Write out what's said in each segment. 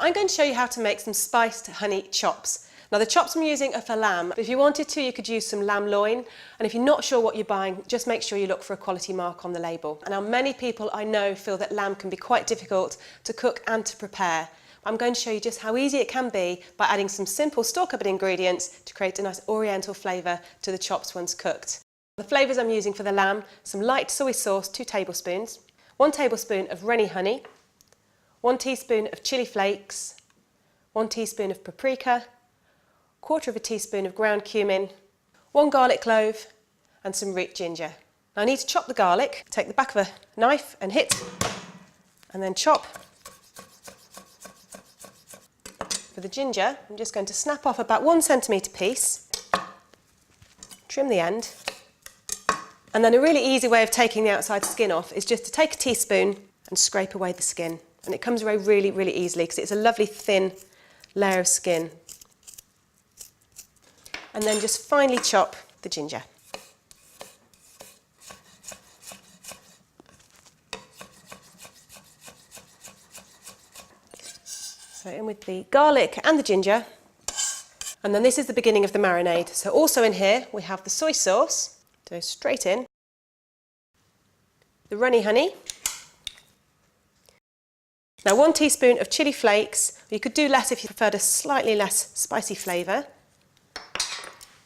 I'm going to show you how to make some spiced honey chops. Now the chops I'm using are for lamb, but if you wanted to, you could use some lamb loin. And if you're not sure what you're buying, just make sure you look for a quality mark on the label. And now many people I know feel that lamb can be quite difficult to cook and to prepare. I'm going to show you just how easy it can be by adding some simple store-cupboard ingredients to create a nice oriental flavour to the chops once cooked. The flavours I'm using for the lamb: some light soy sauce, 2 tablespoons, 1 tablespoon of Rennie honey, 1 teaspoon of chilli flakes, 1 teaspoon of paprika, 1/4 teaspoon of ground cumin, 1 garlic clove and some root ginger. Now I need to chop the garlic. Take the back of a knife and hit, and then chop. For the ginger, I'm just going to snap off about 1 centimetre piece, trim the end, and then a really easy way of taking the outside skin off is just to take a teaspoon and scrape away the skin. And it comes away really, really easily because it's a lovely thin layer of skin. And then just finely chop the ginger. So in with the garlic and the ginger. And then this is the beginning of the marinade. So also in here we have the soy sauce, go straight in, the runny honey, now 1 teaspoon of chilli flakes. You could do less if you preferred a slightly less spicy flavour,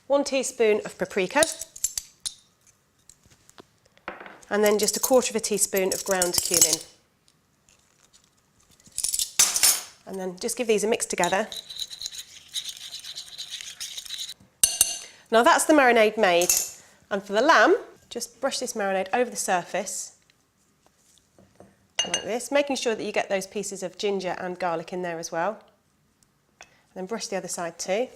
1 teaspoon of paprika, and then just 1/4 teaspoon of ground cumin. And then just give these a mix together. Now that's the marinade made. And for the lamb, just brush this marinade over the surface, like this, making sure that you get those pieces of ginger and garlic in there as well. And then brush the other side too.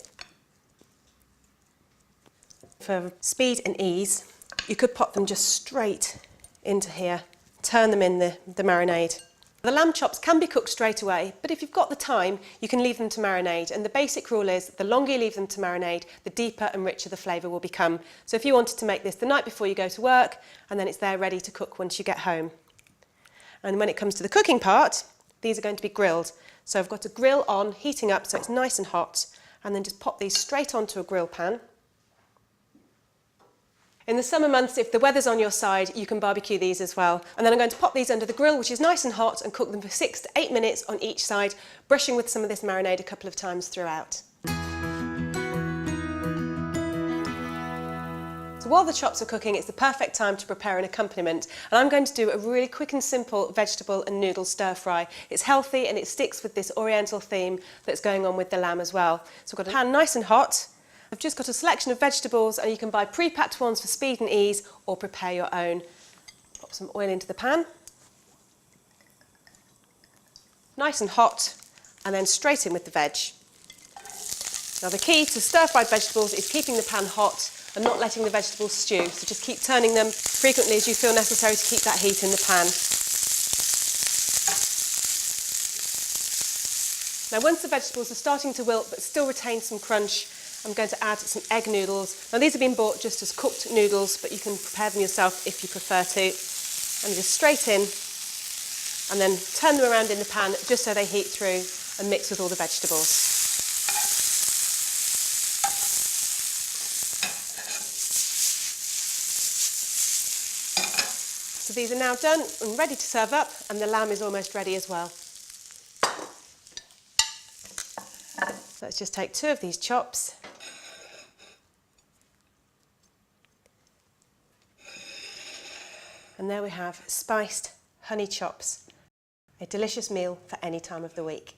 For speed and ease, you could pop them just straight into here, turn them in the marinade. The lamb chops can be cooked straight away, but if you've got the time, you can leave them to marinade. And the basic rule is the longer you leave them to marinade, the deeper and richer the flavour will become. So if you wanted to make this the night before you go to work, and then it's there ready to cook once you get home. And when it comes to the cooking part, these are going to be grilled. So I've got a grill on, heating up so it's nice and hot, and then just pop these straight onto a grill pan. In the summer months, if the weather's on your side, you can barbecue these as well. And then I'm going to pop these under the grill, which is nice and hot, and cook them for 6 to 8 minutes on each side, brushing with some of this marinade a couple of times throughout. So while the chops are cooking, it's the perfect time to prepare an accompaniment. And I'm going to do a really quick and simple vegetable and noodle stir fry. It's healthy and it sticks with this oriental theme that's going on with the lamb as well. So I've got a pan nice and hot. I've just got a selection of vegetables, and you can buy pre-packed ones for speed and ease or prepare your own. Pop some oil into the pan. Nice and hot, and then straight in with the veg. Now the key to stir-fried vegetables is keeping the pan hot and not letting the vegetables stew. So just keep turning them frequently as you feel necessary to keep that heat in the pan. Now once the vegetables are starting to wilt but still retain some crunch, I'm going to add some egg noodles. Now these have been bought just as cooked noodles, but you can prepare them yourself if you prefer to. And just straight in, and then turn them around in the pan just so they heat through and mix with all the vegetables. So these are now done and ready to serve up, and the lamb is almost ready as well. So let's just take 2 of these chops. And there we have spiced honey chops, a delicious meal for any time of the week.